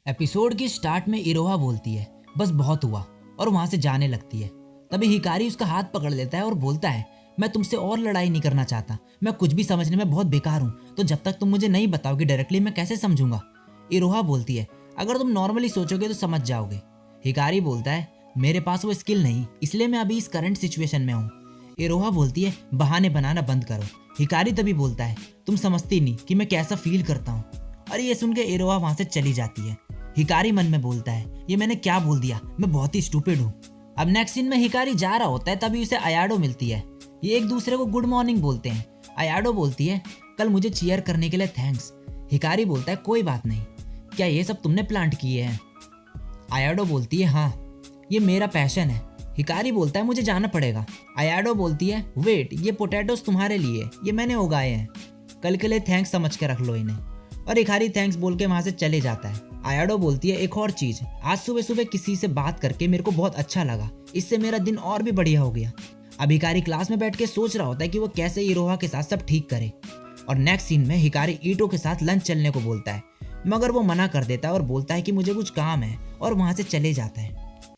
Episode की start में इरोहा बोलती है बस बहुत हुआ और वहां से जाने लगती है। तभी हिकारी उसका हाथ पकड़ लेता है और बोलता है मैं तुमसे और लड़ाई नहीं करना चाहता, मैं कुछ भी समझने में बहुत बेकार हूँ, तो जब तक तुम मुझे नहीं बताओगे डायरेक्टली मैं कैसे समझूंगा। इरोहा बोलती है अगर तुम नॉर्मली सोचोगे तो समझ जाओगे। हिकारी बोलता है मेरे पास वो स्किल नहीं, इसलिए मैं अभी इस करंट सिचुएशन में हूँ। इरोहा बोलती है बहाने बनाना बंद करो। हिकारी तभी बोलता है तुम समझती नहीं कि मैं कैसा फील करता हूँ। और ये सुन के इरोहा वहां से चली जाती है। हिकारी मन में बोलता है ये मैंने क्या बोल दिया, मैं बहुत ही स्टूपिड हूँ। अब नेक्स्ट सीन में हिकारी जा रहा होता है, तभी उसे अयाडो मिलती है। ये एक दूसरे को गुड मॉर्निंग बोलते हैं। अयाडो बोलती है कल मुझे चीयर करने के लिए थैंक्स। हिकारी बोलता है कोई बात नहीं, क्या ये सब तुमने प्लांट किए हैं? अयाडो बोलती है हाँ, ये मेरा पैशन है। हिकारी बोलता है मुझे जाना पड़ेगा। अयाडो बोलती है वेट, ये पोटैटोस तुम्हारे लिए, ये मैंने उगाए हैं, कल के लिए थैंक्स समझ के रख लो इन्हें। और हिकारी थैंक्स बोल के वहां से चले जाता है। अयाडो बोलती है एक और चीज, आज सुबह सुबह किसी से बात करके मेरे को बहुत अच्छा लगा, इससे मेरा दिन और भी बढ़िया हो गया। अब हिकारी क्लास में बैठ के सोच रहा होता है कि वो कैसे इरोहा के साथ सब ठीक करे। और नेक्स्ट सीन में हिकारी ईटो के साथ लंच चलने को बोलता है, मगर वो मना कर देता है और बोलता है कि मुझे कुछ काम है, और वहां से चले जाता है।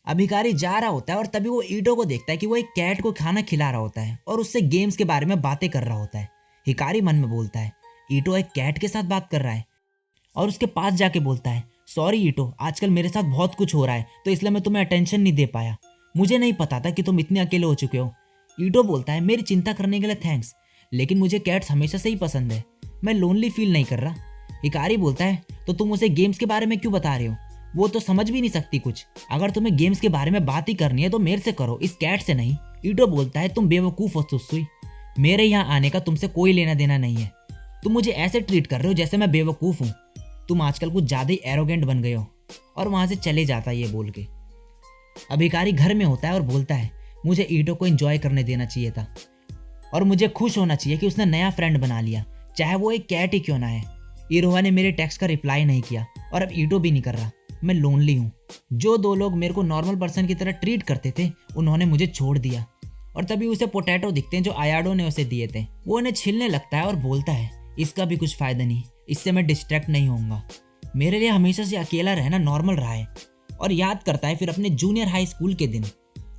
अब हिकारी जा रहा होता है और तभी वो ईटो को देखता है कि वो एक कैट को खाना खिला रहा होता है और उससे गेम्स के बारे में बातें कर रहा होता है। हिकारी मन में बोलता है ईटो एक कैट के साथ बात कर रहा है, और उसके पास जाके बोलता है सॉरी ईटो, आजकल मेरे साथ बहुत कुछ हो रहा है तो इसलिए मैं तुम्हें अटेंशन नहीं दे पाया, मुझे नहीं पता था कि तुम इतने अकेले हो चुके हो। ईटो बोलता है मेरी चिंता करने के लिए थैंक्स, लेकिन मुझे कैट्स हमेशा से ही पसंद है, मैं लोनली फील नहीं कर रहा। हिकारी बोलता है तो तुम उसे गेम्स के बारे में क्यों बता रहे हो, वो तो समझ भी नहीं सकती कुछ, अगर तुम्हें गेम्स के बारे में बात ही करनी है तो मेरे से करो, इस कैट से नहीं। ईटो बोलता है तुम बेवकूफ हो सुसुई, मेरे यहाँ आने का तुमसे कोई लेना देना नहीं है, तुम मुझे ऐसे ट्रीट कर रहे हो जैसे मैं बेवकूफ हूँ, तुम आजकल कुछ ज्यादा ही एरोगेंट बन गए हो। और वहां से चले जाता है ये बोल के। अब हिकारी घर में होता है और बोलता है मुझे ईटो को एंजॉय करने देना चाहिए था, और मुझे खुश होना चाहिए कि उसने नया फ्रेंड बना लिया, चाहे वो एक कैट ही क्यों ना है। इरोहा ने मेरे टेक्स्ट का रिप्लाई नहीं किया और अब ईटो भी नहीं कर रहा, मैं लोनली हूँ। जो दो लोग मेरे को नॉर्मल पर्सन की तरह ट्रीट करते थे उन्होंने मुझे छोड़ दिया। और तभी उसे पोटैटो दिखते हैं जो अयाडो ने उसे दिए थे, वो उन्हें छीलने लगता है और बोलता है इसका भी कुछ फायदा नहीं, इससे मैं डिस्ट्रैक्ट नहीं होऊंगा, मेरे लिए हमेशा से अकेला रहना नॉर्मल रहा है। और याद करता है फिर अपने जूनियर हाई स्कूल के दिन।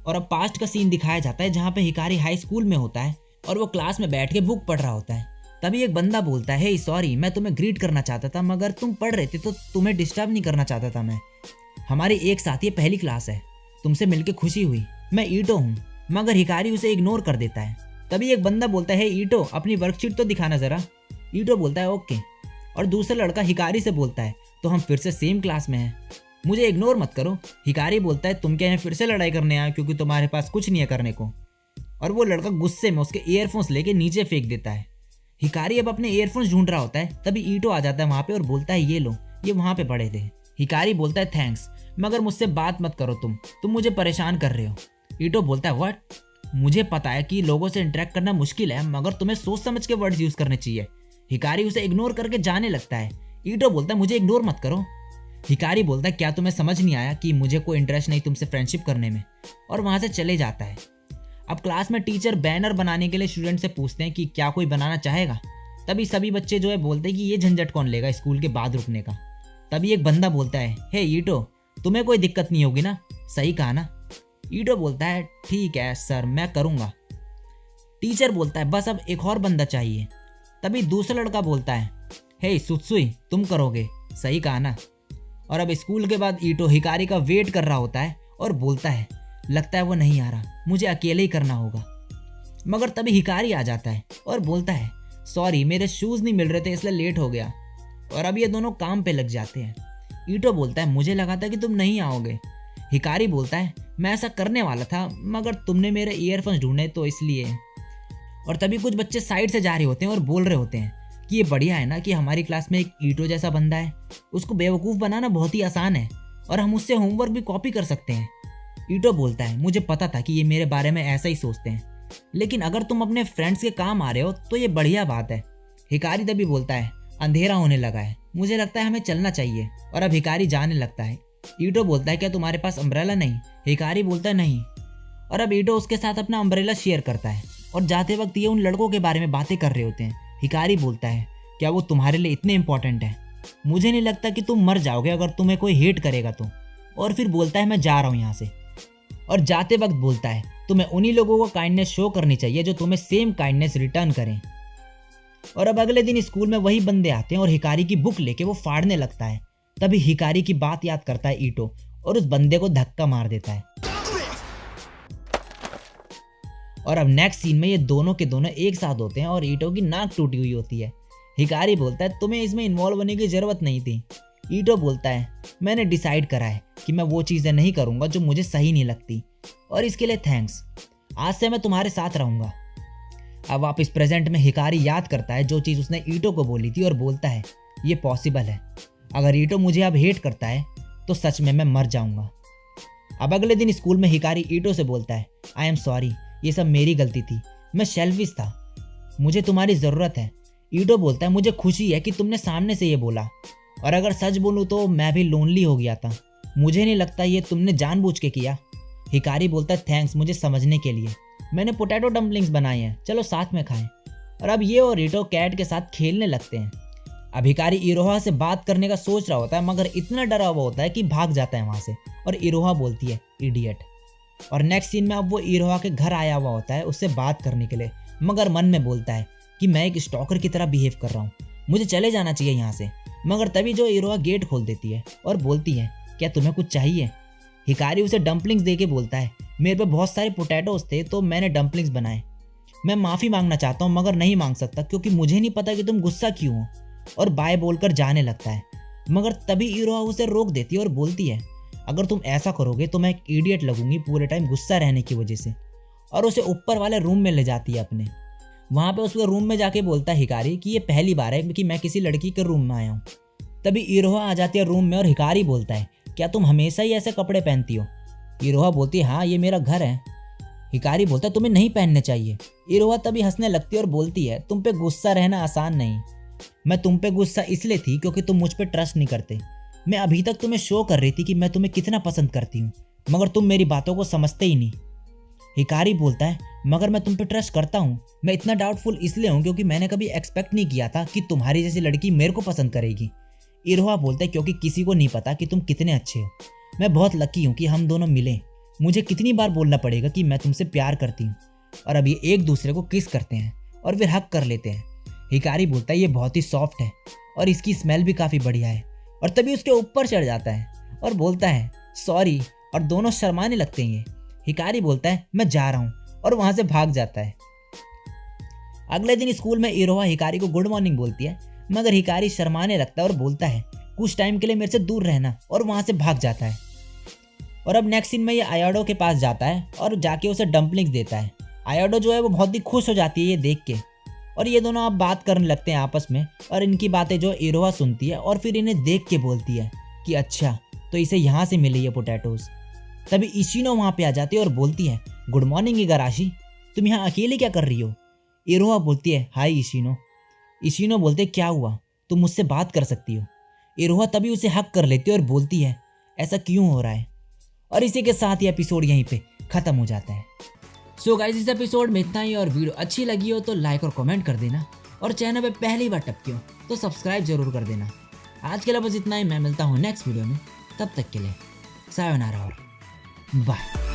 और अब पास्ट का सीन दिखाया जाता है जहाँ पे हिकारी हाई स्कूल में होता है और वो क्लास में बैठ के बुक पढ़ रहा होता है। तभी एक बंदा बोलता है हे सॉरी, मैं तुम्हें ग्रीट करना चाहता था मगर तुम पढ़ रहे थे तो तुम्हें डिस्टर्ब नहीं करना चाहता था मैं, हमारी एक साथ ये पहली क्लास है, तुमसे मिलके खुशी हुई, मैं ईटो हूँ। मगर हिकारी उसे इग्नोर कर देता है। तभी एक बंदा बोलता है ईटो अपनी वर्कशीट तो दिखाना जरा। ईटो बोलता है ओके। और दूसरा लड़का हिकारी से बोलता है तो हम फिर से सेम क्लास में हैं, मुझे इग्नोर मत करो। हिकारी बोलता है तुम क्या यहाँ फिर से लड़ाई करने आए क्योंकि तुम्हारे पास कुछ नहीं है करने को। और वो लड़का गुस्से में उसके ईयरफोन्स लेके नीचे फेंक देता है। हिकारी अब अपने ईयरफोन्स ढूंढ रहा होता है, तभी ईटो आ जाता है वहां पे और बोलता है ये लो, ये वहां पे पड़े थे। हिकारी बोलता है थैंक्स, मगर मुझसे बात मत करो, तुम मुझे परेशान कर रहे हो। ईटो बोलता है व्हाट, मुझे पता है कि लोगों से इंटरेक्ट करना मुश्किल है मगर तुम्हें सोच समझ के वर्ड्स यूज करने चाहिए। हिकारी उसे इग्नोर करके जाने लगता है। ईटो बोलता है मुझे इग्नोर मत करो। हिकारी बोलता है क्या तुम्हें समझ नहीं आया कि मुझे कोई इंटरेस्ट नहीं तुमसे फ्रेंडशिप करने में, और वहां से चले जाता है। अब क्लास में टीचर बैनर बनाने के लिए स्टूडेंट से पूछते हैं कि क्या कोई बनाना चाहेगा। तभी सभी बच्चे जो है बोलते हैं कि ये झंझट कौन लेगा स्कूल के बाद रुकने का। तभी एक बंदा बोलता है हे ईटो, तुम्हें कोई दिक्कत नहीं होगी ना, सही कहा ना। ईटो बोलता है ठीक है सर, मैं करूंगा। टीचर बोलता है बस अब एक और बंदा चाहिए। तभी दूसरा लड़का बोलता है हे सुत्सुई, तुम करोगे, सही कहा ना। और अब स्कूल के बाद ईटो हिकारी का वेट कर रहा होता है और बोलता है लगता है वो नहीं आ रहा, मुझे अकेले ही करना होगा। मगर तभी हिकारी आ जाता है और बोलता है सॉरी, मेरे शूज नहीं मिल रहे थे इसलिए लेट हो गया। और अब ये दोनों काम पे लग जाते हैं। ईटो बोलता है मुझे लगा था कि तुम नहीं आओगे। हिकारी बोलता है मैं ऐसा करने वाला था मगर तुमने मेरे ईयरफोन्स ढूंढे तो इसलिए। और तभी कुछ बच्चे साइड से जा रहे होते हैं और बोल रहे होते हैं कि ये बढ़िया है ना कि हमारी क्लास में एक ईटो जैसा बंदा है, उसको बेवकूफ़ बनाना बहुत ही आसान है और हम उससे होमवर्क भी कॉपी कर सकते हैं। ईटो बोलता है मुझे पता था कि ये मेरे बारे में ऐसा ही सोचते हैं, लेकिन अगर तुम अपने फ्रेंड्स के काम आ रहे हो तो ये बढ़िया बात है। हिकारी तभी बोलता है अंधेरा होने लगा है, मुझे लगता है हमें चलना चाहिए। और अब हिकारी जाने लगता है। ईटो बोलता है क्या तुम्हारे पास अम्ब्रेला नहीं? हिकारी बोलता है नहीं। और अब ईटो उसके साथ अपना अम्ब्रेला शेयर करता है और जाते वक्त ये उन लड़कों के बारे में बातें कर रहे होते हैं। हिकारी बोलता है क्या वो तुम्हारे लिए इतने इंपॉर्टेंट है? मुझे नहीं लगता कि तुम मर जाओगे अगर तुम्हें कोई हेट करेगा तो। और फिर बोलता है मैं जा रहा हूँ यहाँ से। और जाते वक्त बोलता है तुम्हें उन्हीं लोगों को काइंडनेस शो करनी चाहिए जो तुम्हें सेम काइंडनेस रिटर्न करें। और अब अगले दिन स्कूल में वही बंदे आते हैं और हिकारी की बुक लेके वो फाड़ने लगता है। तभी हिकारी की बात याद करता है ईटो और उस बंदे को धक्का मार देता है। और अब नेक्स्ट सीन में ये दोनों के दोनों एक साथ होते हैं और ईटो की नाक टूटी हुई होती है। हिकारी बोलता है तुम्हें इसमें इन्वॉल्व होने की जरूरत नहीं थी। ईटो बोलता है मैंने डिसाइड करा है कि मैं वो चीज़ें नहीं करूँगा जो मुझे सही नहीं लगती, और इसके लिए थैंक्स। आज से मैं तुम्हारे साथ रहूँगा। अब वापस प्रेजेंट में हिकारी याद करता है जो चीज़ उसने ईटो को बोली थी और बोलता है ये पॉसिबल है। अगर ईटो मुझे अब हेट करता है तो सच में मैं मर जाऊँगा। अब अगले दिन स्कूल में हिकारी ईटो से बोलता है आई एम सॉरी, ये सब मेरी गलती थी, मैं सेल्फिश था, मुझे तुम्हारी ज़रूरत है। ईटो बोलता है मुझे खुशी है कि तुमने सामने से ये बोला, और अगर सच बोलूँ तो मैं भी लोनली हो गया था, मुझे नहीं लगता ये तुमने जानबूझ के किया। हिकारी बोलता है थैंक्स मुझे समझने के लिए, मैंने पोटैटो डम्पलिंग्स बनाए हैं, चलो साथ में खाएं। और अब ये और ईटो कैट के साथ खेलने लगते हैं। अब हिकारी इरोहा से बात करने का सोच रहा होता है मगर इतना डरा हुआ होता है कि भाग जाता है वहाँ से, और इरोहा बोलती है इडियट। और नेक्स्ट सीन में अब वो इरोहा के घर आया हुआ होता है उससे बात करने के लिए, मगर मन में बोलता है कि मैं एक स्टॉकर की तरह बिहेव कर रहा हूँ, मुझे चले जाना चाहिए यहाँ से। मगर तभी जो इरोहा गेट खोल देती है और बोलती है क्या तुम्हें कुछ चाहिए। हिकारी उसे डम्पलिंग्स दे के बोलता है मेरे पे बहुत सारे पोटैटोज थे तो मैंने डम्पलिंग्स बनाए, मैं माफ़ी मांगना चाहता हूँ मगर नहीं मांग सकता क्योंकि मुझे नहीं पता कि तुम गुस्सा क्यों हो। और बाय बोलकर जाने लगता है, मगर तभी इरोहा उसे रोक देती है और बोलती है अगर तुम ऐसा करोगे तो मैं एक इडियट लगूंगी पूरे टाइम गुस्सा रहने की वजह से। और उसे ऊपर वाले रूम में ले जाती है अपने। वहाँ पे उसके रूम में जाके बोलता है हिकारी कि ये पहली बार है कि मैं किसी लड़की के रूम में आया हूँ। तभी इरोहा आ जाती है रूम में और हिकारी बोलता है क्या तुम हमेशा ही ऐसे कपड़े पहनती हो। इरोहा बोलती है हाँ ये मेरा घर है। हिकारी बोलता है तुम्हें नहीं पहनने चाहिए। इरोहा तभी हंसने लगती है और बोलती है तुम पे गुस्सा रहना आसान नहीं, मैं तुम पे गुस्सा इसलिए थी क्योंकि तुम मुझ पे ट्रस्ट नहीं करते। मैं अभी तक तुम्हें शो कर रही थी कि मैं तुम्हें कितना पसंद करती हूँ, मगर तुम मेरी बातों को समझते ही नहीं। हिकारी बोलता है मगर मैं तुम पे ट्रस्ट करता हूँ, मैं इतना डाउटफुल इसलिए हूँ क्योंकि मैंने कभी एक्सपेक्ट नहीं किया था कि तुम्हारी जैसी लड़की मेरे को पसंद करेगी। इरोहा बोलता है क्योंकि किसी को नहीं पता कि तुम कितने अच्छे हो, मैं बहुत लकी हूँ कि हम दोनों मिले, मुझे कितनी बार बोलना पड़ेगा कि मैं तुमसे प्यार करती हूँ। और अब ये एक दूसरे को किस करते हैं और फिर हक कर लेते हैं। हिकारी बोलता है ये बहुत ही सॉफ्ट है और इसकी स्मेल भी काफ़ी बढ़िया है। और तभी उसके ऊपर चढ़ जाता है और बोलता है सॉरी, और दोनों शर्माने लगते हैं। हिकारी बोलता है मैं जा रहा हूँ और वहाँ से भाग जाता है। अगले दिन स्कूल में इरोहा हिकारी को गुड मॉर्निंग बोलती है, मगर हिकारी शर्माने लगता है और बोलता है कुछ टाइम के लिए मेरे से दूर रहना, और वहाँ से भाग जाता है। और अब नेक्स्ट सीन में ये आयोडो के पास जाता है और जाके उसे डम्पलिंग्स देता है। आयोडो जो है वो बहुत ही खुश हो जाती है ये देख के, और ये दोनों अब बात करने लगते हैं आपस में। और इनकी बातें जो इरोहा सुनती है और फिर इन्हें देख के बोलती है कि अच्छा तो इसे यहाँ से मिले ये पोटैटोज। तभी इशिनो वहाँ पे आ जाती है और बोलती है गुड मॉर्निंग इगाराशी, तुम यहाँ अकेले क्या कर रही हो। इरोहा बोलती है हाय इशिनो। इशिनो बोलते क्या हुआ, तुम मुझसे बात कर सकती हो। इरोहा तभी उसे हक कर लेती है और बोलती है ऐसा क्यों हो रहा है। और इसी के साथ ये एपिसोड यहीं पे ख़त्म हो जाता है। सो गाइस इस एपिसोड में इतना ही, और वीडियो अच्छी लगी हो तो लाइक और कमेंट कर देना, और चैनल पे पहली बार टपके हो तो सब्सक्राइब जरूर कर देना। आज के लिए बस इतना ही, मैं मिलता हूँ नेक्स्ट वीडियो में, तब तक के लिए सायोनारा और बाय।